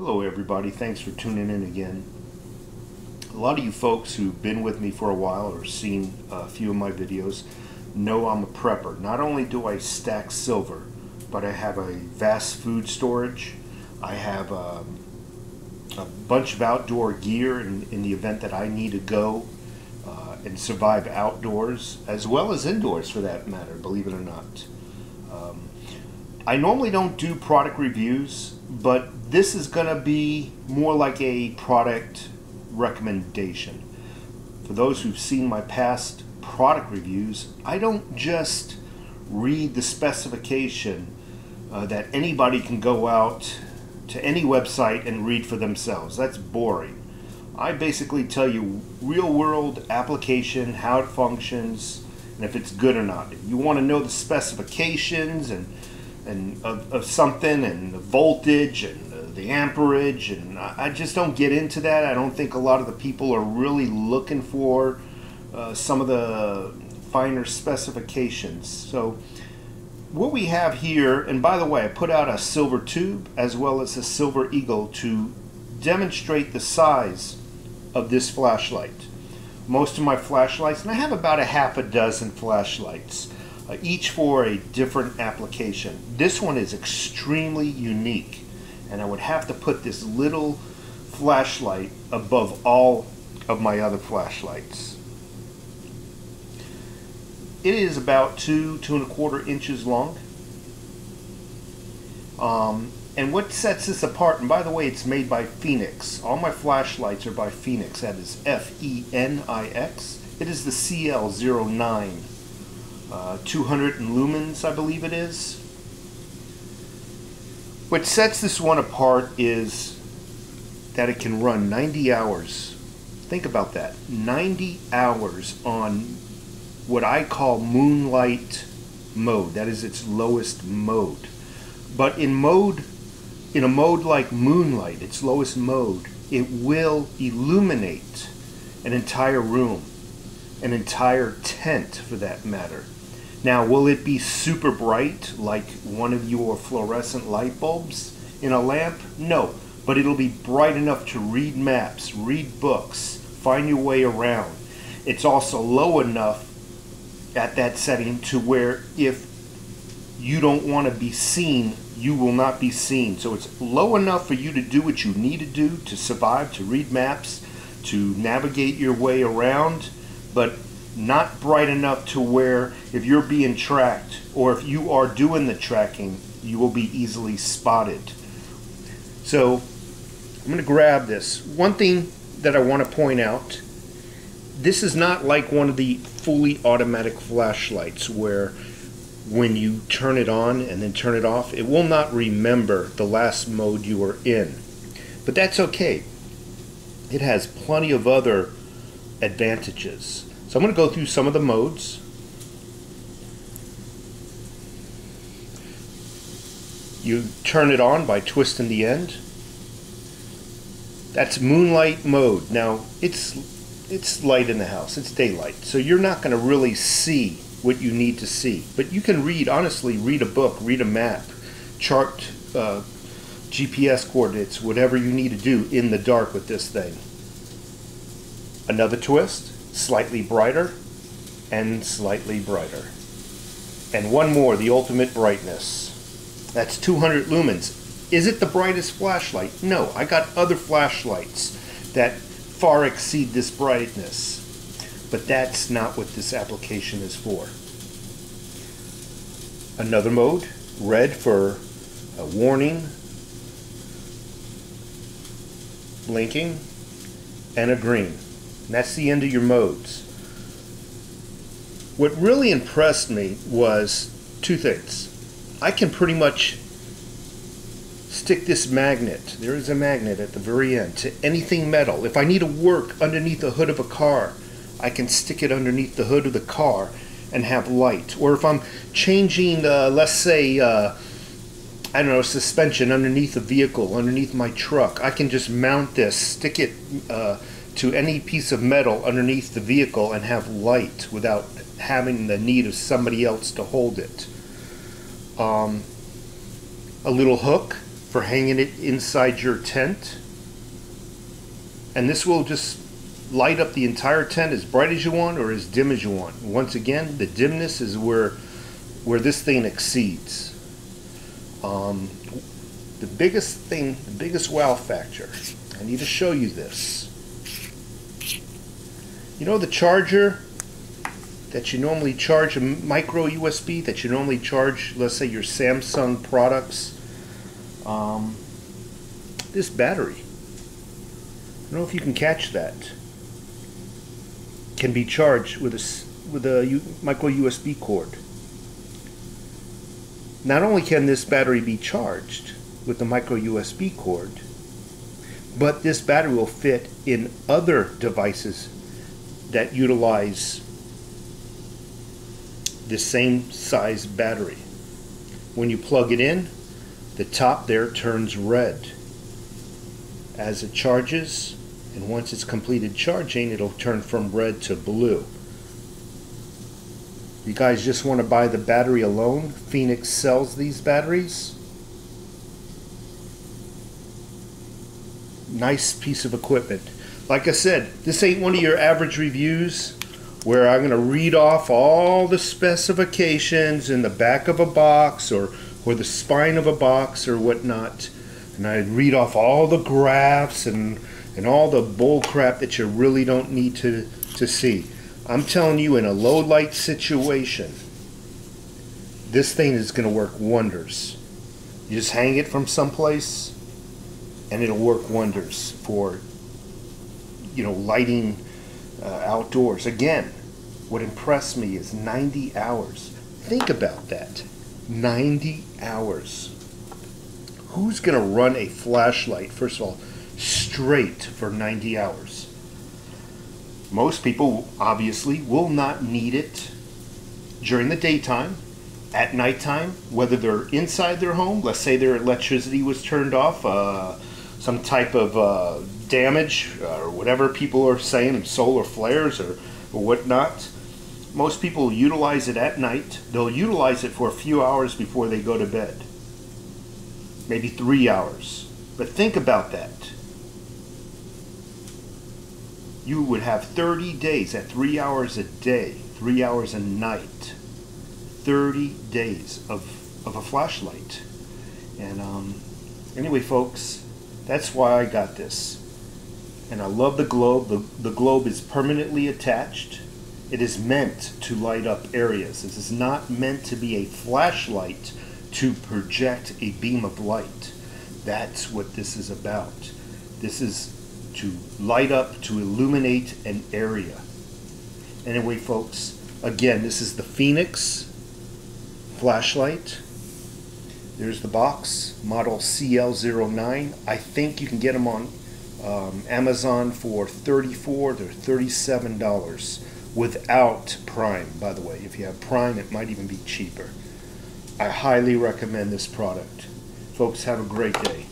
Hello everybody, thanks for tuning in again. A lot of you folks who've been with me for a while or seen a few of my videos know I'm a prepper. Not only do I stack silver, but I have a vast food storage. I have a bunch of outdoor gear in the event that I need to go and survive outdoors, as well as indoors for that matter, believe it or not. I normally don't do product reviews, but this is going to be more like a product recommendation. For those who've seen my past product reviews, I don't just read the specification that anybody can go out to any website and read for themselves. That's boring. I basically tell you real world application, how it functions, and if it's good or not. If you want to know the specifications and of something, and the voltage and the amperage, and I just don't get into that. I don't think a lot of the people are really looking for some of the finer specifications. So what we have here, and by the way, I put out a silver tube as well as a silver eagle to demonstrate the size of this flashlight. Most of my flashlights, and I have about a half a dozen flashlights, each for a different application. This one is extremely unique, and I would have to put this little flashlight above all of my other flashlights. It is about 2.25 inches long. And what sets this apart, and by the way, it's made by FENIX. All my flashlights are by FENIX. That is F-E-N-I-X. It is the CL09. 200 lumens, I believe it is. What sets this one apart is that it can run 90 hours. Think about that. 90 hours on what I call Moonlight Mode. That is its lowest mode. But in a mode like Moonlight, its lowest mode, it will illuminate an entire room, an entire tent for that matter. Now, will it be super bright like one of your fluorescent light bulbs in a lamp? No, but it'll be bright enough to read maps, read books, find your way around. It's also low enough at that setting to where if you don't want to be seen, you will not be seen. So it's low enough for you to do what you need to do to survive, to read maps, to navigate your way around, but not bright enough to where if you're being tracked or if you are doing the tracking, you will be easily spotted. So I'm going to grab this. One thing that I want to point out, this is not like one of the fully automatic flashlights where when you turn it on and then turn it off, it will not remember the last mode you were in. But that's okay. It has plenty of other advantages. So I'm going to go through some of the modes. You turn it on by twisting the end. That's Moonlight Mode. Now it's light in the house, it's daylight, so you're not going to really see what you need to see. But you can read, honestly, read a book, read a map, chart GPS coordinates, whatever you need to do in the dark with this thing. Another twist. Slightly brighter and slightly brighter. And one more, the ultimate brightness. That's 200 lumens. Is it the brightest flashlight? No, I got other flashlights that far exceed this brightness. But that's not what this application is for. Another mode, red for a warning, blinking, and a green. And that's the end of your modes. What really impressed me was two things. I can pretty much stick this magnet, there is a magnet at the very end, to anything metal. If I need to work underneath the hood of a car, I can stick it underneath the hood of the car and have light. Or if I'm changing, let's say, I don't know, suspension underneath a vehicle, underneath my truck, I can just mount this, stick it to any piece of metal underneath the vehicle and have light without having the need of somebody else to hold it. A little hook for hanging it inside your tent. And this will just light up the entire tent as bright as you want or as dim as you want. Once again, the dimness is where this thing exceeds. The biggest thing, the biggest wow factor, I need to show you this. You know the charger that you normally charge, a micro USB that you normally charge, let's say your Samsung products? This battery, I don't know if you can catch that, can be charged with a micro USB cord. Not only can this battery be charged with the micro USB cord, but this battery will fit in other devices that utilize the same size battery. When you plug it in, the top there turns red as it charges, and once it's completed charging, it'll turn from red to blue. You guys just want to buy the battery alone? FENIX sells these batteries. Nice piece of equipment. Like I said, this ain't one of your average reviews where I'm going to read off all the specifications in the back of a box or the spine of a box or whatnot, and I read off all the graphs and all the bull crap that you really don't need to see. I'm telling you, in a low light situation, this thing is going to work wonders. You just hang it from someplace and it'll work wonders for, you know, lighting outdoors. Again, what impressed me is 90 hours. Think about that. 90 hours. Who's going to run a flashlight, first of all, straight for 90 hours? Most people obviously will not need it during the daytime. At nighttime, whether they're inside their home, let's say their electricity was turned off, some type of damage or whatever people are saying, solar flares or whatnot. Most people will utilize it at night. They'll utilize it for a few hours before they go to bed. Maybe 3 hours. But think about that. You would have 30 days at 3 hours a day, 3 hours a night. 30 days of a flashlight. And anyway, folks, that's why I got this. And I love the globe. The globe is permanently attached. It is meant to light up areas. This is not meant to be a flashlight to project a beam of light. That's what this is about. This is to light up, to illuminate an area. Anyway, folks, again, this is the FENIX flashlight. There's the box, model CL09. I think you can get them on Amazon for $34 to $37 without Prime, by the way. If you have Prime, it might even be cheaper. I highly recommend this product. Folks, have a great day.